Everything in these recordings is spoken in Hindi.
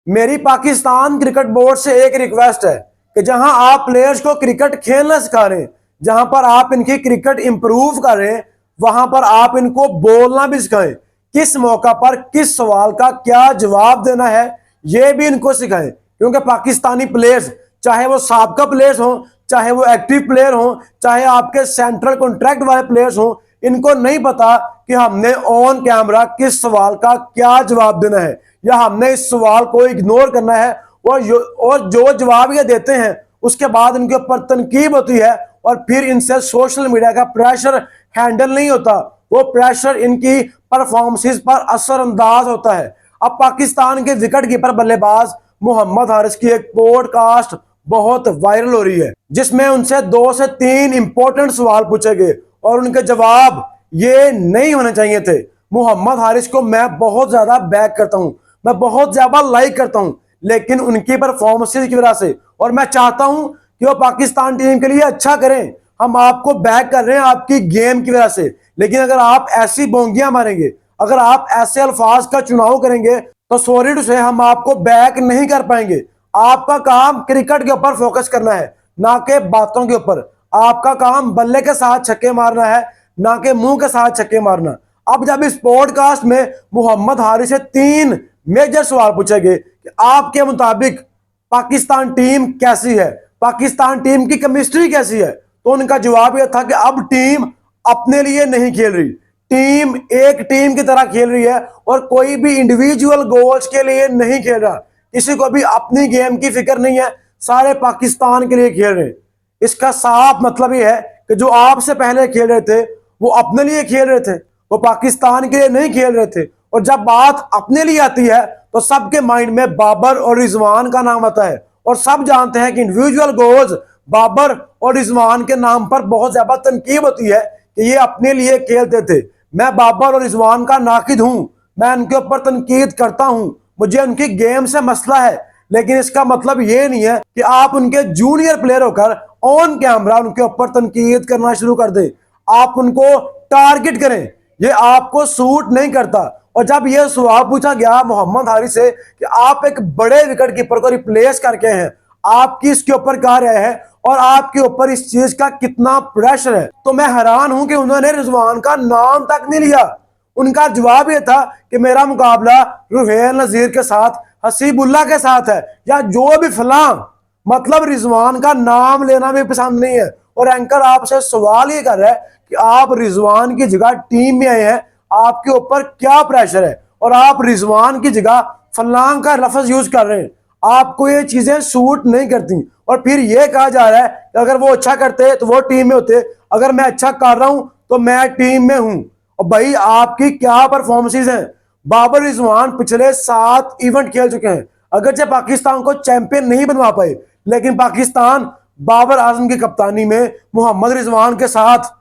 मेरी पाकिस्तान क्रिकेट बोर्ड से एक रिक्वेस्ट है कि जहां आप प्लेयर्स को क्रिकेट खेलना सिखा रहे हैं, जहां पर आप इनकी क्रिकेट इंप्रूव कर रहे हैं, वहां पर आप इनको बोलना भी सिखाएं। किस मौका पर किस सवाल का क्या जवाब देना है ये भी इनको सिखाएं। क्योंकि पाकिस्तानी प्लेयर्स, चाहे वो साबका प्लेयर्स हों, चाहे वो एक्टिव प्लेयर हों, चाहे आपके सेंट्रल कॉन्ट्रैक्ट वाले प्लेयर्स हों, इनको नहीं पता कि हमने ऑन कैमरा किस सवाल का क्या जवाब देना है या हमने इस सवाल को इग्नोर करना है। और जो जवाब ये देते हैं उसके बाद इनके ऊपर तनकीद होती है और फिर इनसे सोशल मीडिया का प्रेशर हैंडल नहीं होता, वो प्रेशर इनकी परफॉर्मेंसेस पर असरअंदाज होता है। अब पाकिस्तान के विकेट कीपर बल्लेबाज मोहम्मद हारिस की एक पॉडकास्ट बहुत वायरल हो रही है, जिसमें उनसे 2 से 3 इंपॉर्टेंट सवाल पूछे गए और उनके जवाब ये नहीं होने चाहिए थे। मोहम्मद हारिस को मैं बहुत ज्यादा बैक करता हूं, मैं बहुत ज्यादा लाइक करता हूं, लेकिन उनकी परफॉर्मेंसेस की वजह से, और मैं चाहता हूं कि वो पाकिस्तान टीम के लिए अच्छा करें। हम आपको बैक कर रहे हैं आपकी गेम की वजह से, लेकिन अगर आप ऐसी बोंगियां मारेंगे, अगर आप ऐसे अल्फाज का चुनाव करेंगे तो सॉरी टू से हम आपको बैक नहीं कर पाएंगे। आपका काम क्रिकेट के ऊपर फोकस करना है, ना कि बातों के ऊपर। आपका काम बल्ले के साथ छक्के मारना है, ना कि मुंह के साथ छक्के मारना। अब जब इस पॉडकास्ट में मोहम्मद हारिस से 3 मेजर सवाल पूछे गए कि आपके मुताबिक पाकिस्तान टीम कैसी है, पाकिस्तान टीम की केमिस्ट्री कैसी है, तो उनका जवाब यह था कि अब टीम अपने लिए नहीं खेल रही, टीम एक टीम की तरह खेल रही है और कोई भी इंडिविजुअल गोल्स के लिए नहीं खेल रहा। किसी को भी अपनी गेम की फिक्र नहीं है, सारे पाकिस्तान के लिए खेल रहे हैं। इसका साफ मतलब यह है कि जो आपसे पहले खेल रहे थे वो अपने लिए खेल रहे थे, वो पाकिस्तान के लिए नहीं खेल रहे थे। और जब बात अपने लिए आती है तो सबके माइंड में बाबर और रिजवान का नाम आता है, और सब जानते हैं कि इंडिविजुअल गोल्स बाबर और रिजवान के नाम पर बहुत ज्यादा तनकीद होती है कि ये अपने लिए खेलते थे। मैं बाबर और रिजवान का नाकिद हूं, मैं उनके ऊपर तनकीद करता हूं, मुझे उनकी गेम से मसला है, लेकिन इसका मतलब ये नहीं है कि आप उनके जूनियर प्लेयर होकर ऑन कैमरा उनके ऊपर तनकीद करना शुरू कर दें, आप उनको टारगेट करें। ये आपको सूट नहीं करता। और जब यह सवाल पूछा गया मोहम्मद हारिस से कि आप एक बड़े विकेट कीपर को रिप्लेस करके हैं, आपकी इसके ऊपर क्या राय है और आपके ऊपर इस चीज का कितना प्रेशर है, तो मैं हैरान हूं कि उन्होंने रिजवान का नाम तक नहीं लिया। उनका जवाब यह था कि मेरा मुकाबला रुहेल नजीर के साथ, हसीबुल्ला के साथ है, या जो भी फलां। मतलब रिजवान का नाम लेना भी पसंद नहीं है। और एंकर आपसे सवाल ये कर रहा है कि आप रिजवान की जगह टीम में आए हैं, आपके ऊपर क्या प्रेशर है, और आप रिजवान की जगह फलां का लफ्ज यूज कर रहे हैं। आपको ये चीजें सूट नहीं करती। और फिर ये कहा जा रहा है कि अगर वो अच्छा करते तो वो टीम में होते, अगर मैं अच्छा कर रहा हूं तो मैं टीम में हूं। और भाई आपकी क्या परफॉर्मेंसेस हैं। बाबर रिजवान पिछले 7 इवेंट खेल चुके हैं, अगरचे पाकिस्तान को चैंपियन नहीं बनवा पाए, लेकिन पाकिस्तान बाबर आजम की कप्तानी में मोहम्मद रिजवान के साथ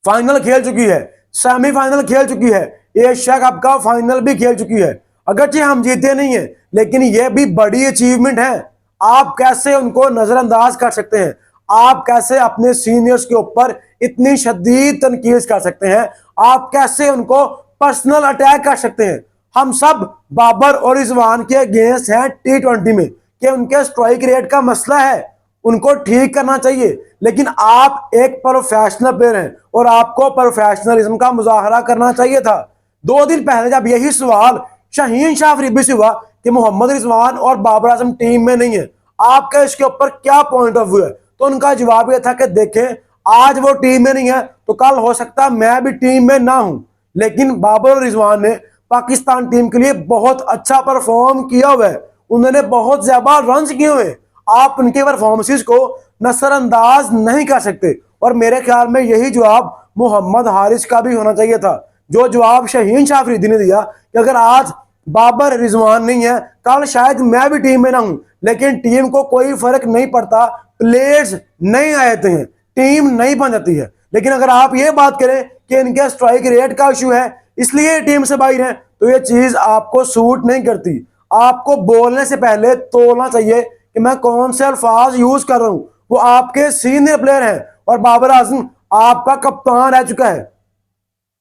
फाइनल खेल चुकी है, सेमीफाइनल खेल चुकी है, एशिया कप का फाइनल भी खेल चुकी है। अगरचे हम जीते नहीं है, लेकिन यह भी बड़ी अचीवमेंट है। आप कैसे उनको नजरअंदाज कर सकते हैं, आप कैसे अपने सीनियर्स के ऊपर इतनी शदीद तनकीद कर सकते हैं, आप कैसे उनको पर्सनल अटैक कर सकते हैं। हम सब बाबर और रिजवान के अगेंस्ट हैं T20 में कि उनके स्ट्राइक रेट का मसला है, उनको ठीक करना चाहिए। लेकिन आप एक प्रोफेशनल प्लेयर हैं और आपको प्रोफेशनलिज्म का मुजाहरा करना चाहिए था। 2 दिन पहले जब यही सवाल शाहीन शाह अफरीदी से हुआ कि मोहम्मद रिजवान और बाबर आजम टीम में नहीं है, आपका इसके ऊपर क्या पॉइंट ऑफ व्यू है, तो उनका जवाब यह था कि देखें, आज वो टीम में नहीं है तो कल हो सकता है मैं भी टीम में ना हूं। लेकिन बाबर और रिजवान ने पाकिस्तान टीम के लिए बहुत अच्छा परफॉर्म किया हुआ है, उन्होंने बहुत ज्यादा रन किए हुए। आप उनके परफॉर्मेंसेस को नजरअंदाज नहीं कर सकते। और मेरे ख्याल में यही जवाब मोहम्मद हारिस का भी होना चाहिए था, जो जवाब शाहीन शाह अफरीदी ने दिया कि अगर आज बाबर रिजवान नहीं है, कल शायद मैं भी टीम में ना हूं, लेकिन टीम को कोई फर्क नहीं पड़ता, प्लेयर्स नहीं आते हैं, टीम नहीं बन जाती है। लेकिन अगर आप ये बात करें कि इनके स्ट्राइक रेट का इशू है इसलिए टीम से बाहर है, तो ये चीज आपको सूट नहीं करती। आपको बोलने से पहले तोलना चाहिए कि मैं कौन से अल्फाज यूज कर रहा हूं। वो आपके सीनियर प्लेयर हैं और बाबर आजम आपका कप्तान रह चुका है,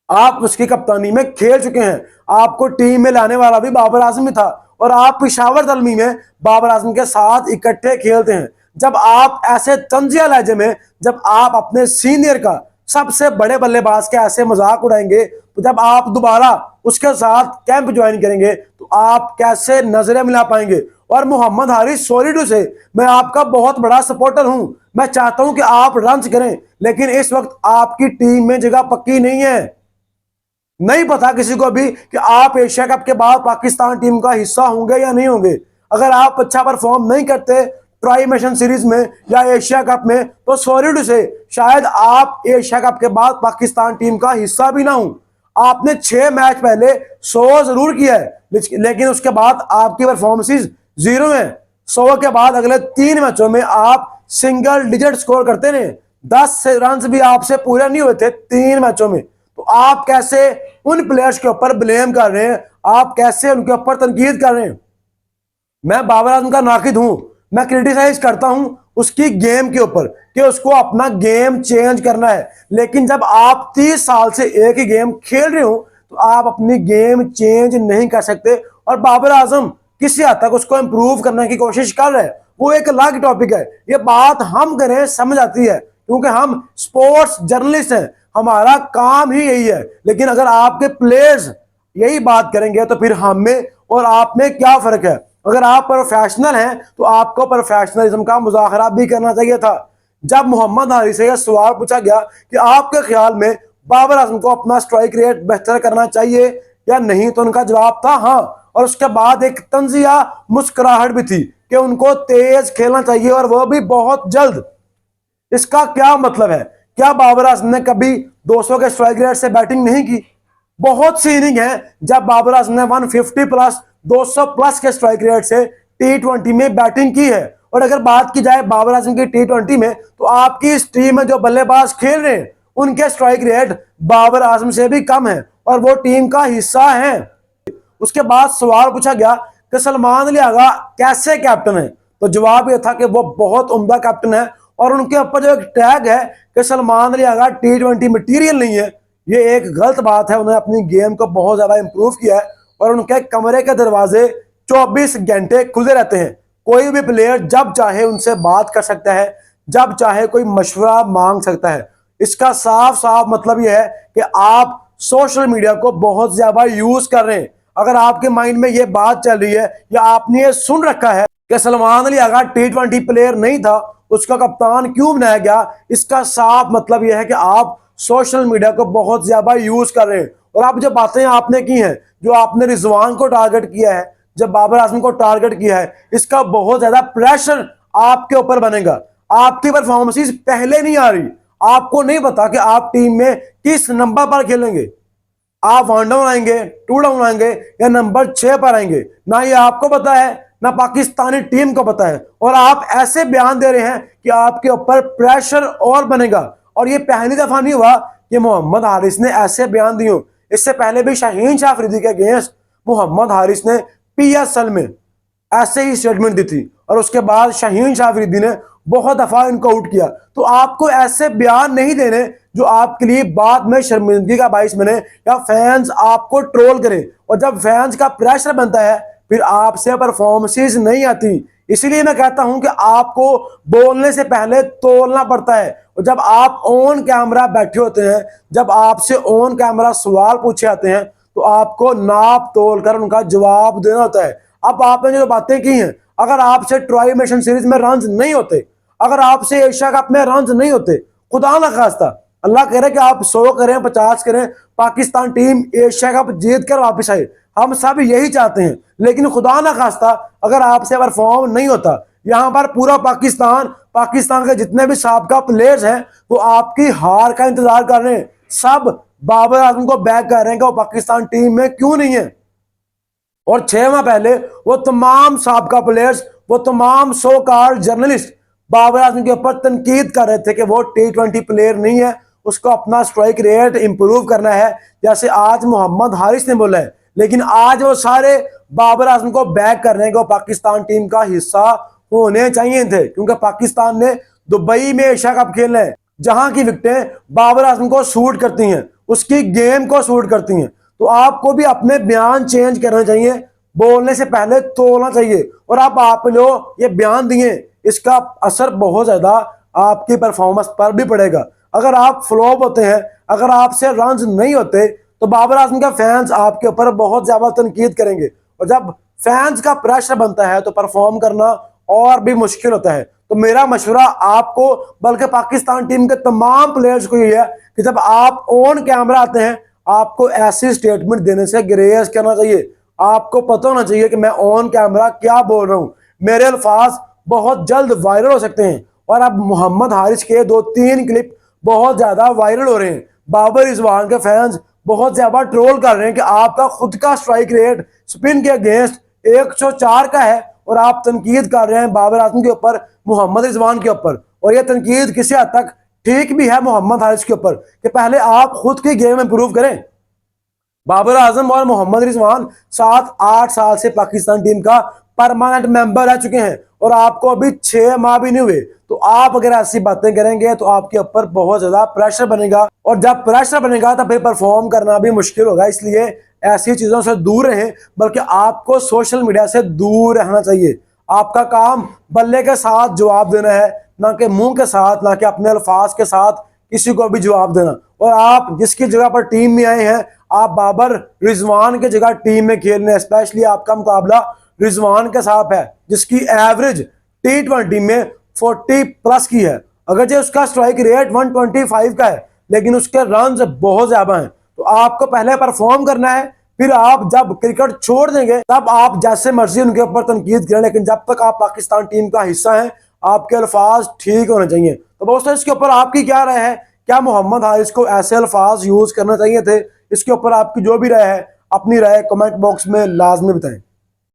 आप उसकी कप्तानी में खेल चुके हैं, आपको टीम में लाने वाला भी बाबर आजम ही था। और आप पेशावर दलमी में बाबर आजम के साथ इकट्ठे खेलते हैं। जब आप ऐसे तंजिया लहजे में जब आप अपने सीनियर का, सबसे बड़े बल्लेबाज के ऐसे मजाक उड़ाएंगे, तो जब आप दोबारा उसके साथ कैंप ज्वाइन करेंगे तो आप कैसे नजरें मिला पाएंगे। और मोहम्मद हारिस सोलिडो से मैं आपका बहुत बड़ा सपोर्टर हूं, मैं चाहता हूं कि आप रन करें, लेकिन इस वक्त आपकी टीम में जगह पक्की नहीं है। नहीं पता किसी को भी कि आप एशिया कप के बाद पाकिस्तान टीम का हिस्सा होंगे या नहीं होंगे। अगर आप अच्छा परफॉर्म नहीं करते ट्राई नेशन सीरीज में या एशिया कप में, तो सॉरी से शायद आप एशिया कप के बाद पाकिस्तान टीम का हिस्सा भी ना हो। आपने 6 मैच पहले 100 जरूर किया है, लेकिन उसके बाद आपकी परफॉर्मेंसेस 0 है। 100 के बाद अगले 3 मैचों में आप सिंगल डिजिट स्कोर करते रहे, 10 रन भी आपसे पूरे नहीं हुए थे 3 मैचों में। तो आप कैसे उन प्लेयर्स के ऊपर ब्लेम कर रहे हैं, आप कैसे उनके ऊपर तनकीद कर रहे हैं। मैं बाबर आजम का नाकिद हूं, मैं क्रिटिसाइज करता हूं उसकी गेम के ऊपर कि उसको अपना गेम चेंज करना है, लेकिन जब आप 30 साल से एक ही गेम खेल रहे हो तो आप अपनी गेम चेंज नहीं कर सकते। और बाबर आजम किसी हद तक उसको इंप्रूव करने की कोशिश कर रहे हैं, वो एक अलग टॉपिक है। ये बात हम करें समझ आती है क्योंकि हम स्पोर्ट्स जर्नलिस्ट हैं, हमारा काम ही यही है। लेकिन अगर आपके प्लेयर्स यही बात करेंगे तो फिर हम में और आप में क्या फर्क है। अगर आप प्रोफेशनल हैं तो आपको प्रोफेशनलिज्म का मुजाहरा भी करना चाहिए था। जब मोहम्मद हारिस से यह सवाल पूछा गया कि आपके ख्याल में बाबर आजम को अपना स्ट्राइक रेट बेहतर करना चाहिए या नहीं, तो उनका जवाब था हाँ। और उसके बाद एक तंजिया मुस्कुराहट भी थी कि उनको तेज खेलना चाहिए और वह भी बहुत जल्द। इसका क्या मतलब है? क्या बाबर आजम ने कभी 200 के स्ट्राइक रेट से बैटिंग नहीं की? बहुत सी इनिंग है जब बाबर आजम ने 150 प्लस 200 प्लस के स्ट्राइक रेट से T20 में बैटिंग की है। और अगर बात की जाए बाबर आजम की T20 में, तो आपकी इस टीम में जो बल्लेबाज खेल रहे हैं उनके स्ट्राइक रेट बाबर आजम से भी कम है और वो टीम का हिस्सा है। उसके बाद सवाल पूछा गया कि सलमान अली आगा कैसे कैप्टन है, तो जवाब यह था कि वो बहुत उम्दा कैप्टन है। और उनके ऊपर जो एक टैग है कि सलमान अली आगा T20 मटीरियल नहीं है, ये एक गलत बात है। उन्होंने अपनी गेम को बहुत ज्यादा इंप्रूव किया है और उनके कमरे के दरवाजे 24 घंटे खुले रहते हैं। कोई भी प्लेयर जब चाहे उनसे बात कर सकता है, जब चाहे कोई मशवरा मांग सकता है। इसका साफ साफ मतलब यह है कि आप सोशल मीडिया को बहुत ज्यादा यूज कर रहे हैं। अगर आपके माइंड में यह बात चल रही है या आपने ये सुन रखा है कि सलमान अली आगा T20 प्लेयर नहीं था, उसका कप्तान क्यों बनाया गया, इसका साफ मतलब यह है कि आप सोशल मीडिया को बहुत ज्यादा यूज कर रहे हैं। और आप जो बातें आपने की हैं, जो आपने रिजवान को टारगेट किया है, जब बाबर आजम को टारगेट किया है, इसका बहुत ज्यादा प्रेशर आपके ऊपर बनेगा। आपकी परफॉर्मेंस पहले नहीं आ रही, आपको नहीं पता कि आप टीम में किस नंबर पर खेलेंगे। आप 1 डाउन आएंगे, 2 डाउन आएंगे या नंबर 6 पर आएंगे, ना ये आपको पता है ना पाकिस्तानी टीम को पता है। और आप ऐसे बयान दे रहे हैं कि आपके ऊपर प्रेशर और बनेगा। और ये पहली दफा नहीं हुआ कि मोहम्मद हारिस ने ऐसे बयान दिए। इससे पहले भी शाहीन शाह अफरीदी के अगेंस्ट मोहम्मद हारिस ने PSL में ऐसे ही स्टेटमेंट दी थी और उसके बाद शाहीन शाह अफरीदी ने बहुत दफा इनको आउट किया। तो आपको ऐसे बयान नहीं देने जो आपके लिए बाद में शर्मिंदगी का बाइस बने या फैंस आपको ट्रोल करें। और जब फैंस का प्रेशर बनता है फिर आपसे परफॉर्मेंसेस नहीं आती। इसीलिए मैं कहता हूं कि आपको बोलने से पहले तोलना पड़ता है। और जब आप ऑन कैमरा बैठे होते हैं, जब आपसे ऑन कैमरा सवाल पूछे जाते हैं, तो आपको नाप तोल कर उनका जवाब देना होता है। अब आपने जो बातें की हैं, अगर आपसे ट्राई नेशन सीरीज में रन नहीं होते, अगर आपसे एशिया कप में रन नहीं होते, खुदा ना खास्ता अल्लाह करे कि आप 100 करें 50 करें, पाकिस्तान टीम एशिया कप जीत कर वापस आए, हम सब यही चाहते हैं। लेकिन खुदा ना खास्ता अगर आपसे परफॉर्म नहीं होता, यहाँ पर पूरा पाकिस्तान के जितने भी साबका प्लेयर्स हैं वो आपकी हार का इंतजार कर रहे हैं। सब बाबर आजम को बैक कर रहे हैं कि वो पाकिस्तान टीम में क्यों नहीं है। और 6 माह पहले वो तमाम साबका प्लेयर्स, वो तमाम so called journalist Babar Azam के ऊपर तनकीद कर रहे थे कि वो T20 प्लेयर नहीं है, उसको अपना स्ट्राइक रेट इंप्रूव करना है, जैसे आज मोहम्मद हारिस ने बोला है। लेकिन आज वो सारे बाबर आजम को बैक कर रहे हैं कि वो पाकिस्तान टीम का हिस्सा होने चाहिए थे, क्योंकि पाकिस्तान ने दुबई में एशिया कप खेलना है, जहां की विकेटें बाबर आजम को सूट करती हैं, उसकी गेम को सूट करती हैं। तो आपको भी अपने बयान चेंज करने चाहिए। बोलने से पहले तोलना चाहिए। और अब आप लोग ये बयान दिए, इसका असर बहुत ज्यादा आपकी परफॉर्मेंस पर भी पड़ेगा। अगर आप फ्लॉप होते हैं, अगर आपसे रन्स नहीं होते, तो बाबर आजम का फैंस आपके ऊपर बहुत ज्यादा तनकीद करेंगे। और जब फैंस का प्रेशर बनता है तो परफॉर्म करना और भी मुश्किल होता है। तो मेरा मशवरा आपको, बल्कि पाकिस्तान टीम के तमाम प्लेयर्स को ये है कि जब आप ऑन कैमरा आते हैं, आपको ऐसी स्टेटमेंट देने से गुरेज करना चाहिए। आपको पता होना चाहिए कि मैं ऑन कैमरा क्या बोल रहा हूं। मेरे अल्फाज बहुत जल्द वायरल हो सकते हैं। और अब मोहम्मद हारिस के 2-3 क्लिप बहुत ज्यादा वायरल हो रहे हैं। बाबर रिजवान के फैंस बहुत ज्यादा ट्रोल कर रहे हैं कि आपका खुद का स्ट्राइक रेट स्पिन के अगेंस्ट 104 का है और आप तनकीद कर रहे हैं बाबर आजम के ऊपर, मोहम्मद रिजवान के ऊपर। और यह तनकीद किसी हद तक ठीक भी है मोहम्मद हारिस के ऊपर कि पहले आप खुद की गेम इंप्रूव करें। बाबर आजम और मोहम्मद रिजवान 7-8 साल से पाकिस्तान टीम का परमानेंट मेंबर रह चुके हैं और आपको अभी 6 माह भी नहीं हुए। तो आप अगर ऐसी बातें करेंगे तो आपके ऊपर बहुत ज्यादा प्रेशर बनेगा, और जब प्रेशर बनेगा तो फिर परफॉर्म करना भी मुश्किल होगा। इसलिए ऐसी चीजों से दूर रहें, बल्कि आपको सोशल मीडिया से दूर रहना चाहिए। आपका काम बल्ले के साथ जवाब देना है, ना कि मुंह के साथ, ना कि अपने अल्फाज के साथ किसी को भी जवाब देना। और आप जिसकी जगह पर टीम में आए हैं, आप बाबर रिजवान की जगह टीम में खेलने, स्पेशली आपका मुकाबला रिजवान के साथ है जिसकी एवरेज T20 में 40+ की है। अगर जो उसका स्ट्राइक रेट 125 का है, लेकिन उसके रन बहुत ज्यादा हैं। तो आपको पहले परफॉर्म करना है, फिर आप जब क्रिकेट छोड़ देंगे तब आप जैसे मर्जी उनके ऊपर तनकीद करें। लेकिन जब तक आप पाकिस्तान टीम का हिस्सा हैं, आपके अल्फाज ठीक होने चाहिए। तो दोस्तों, इसके ऊपर आपकी क्या राय है? क्या मोहम्मद हारिस को ऐसे अल्फाज यूज करना चाहिए थे? इसके ऊपर आपकी जो भी राय है, अपनी राय कमेंट बॉक्स में लाजमी बताएं।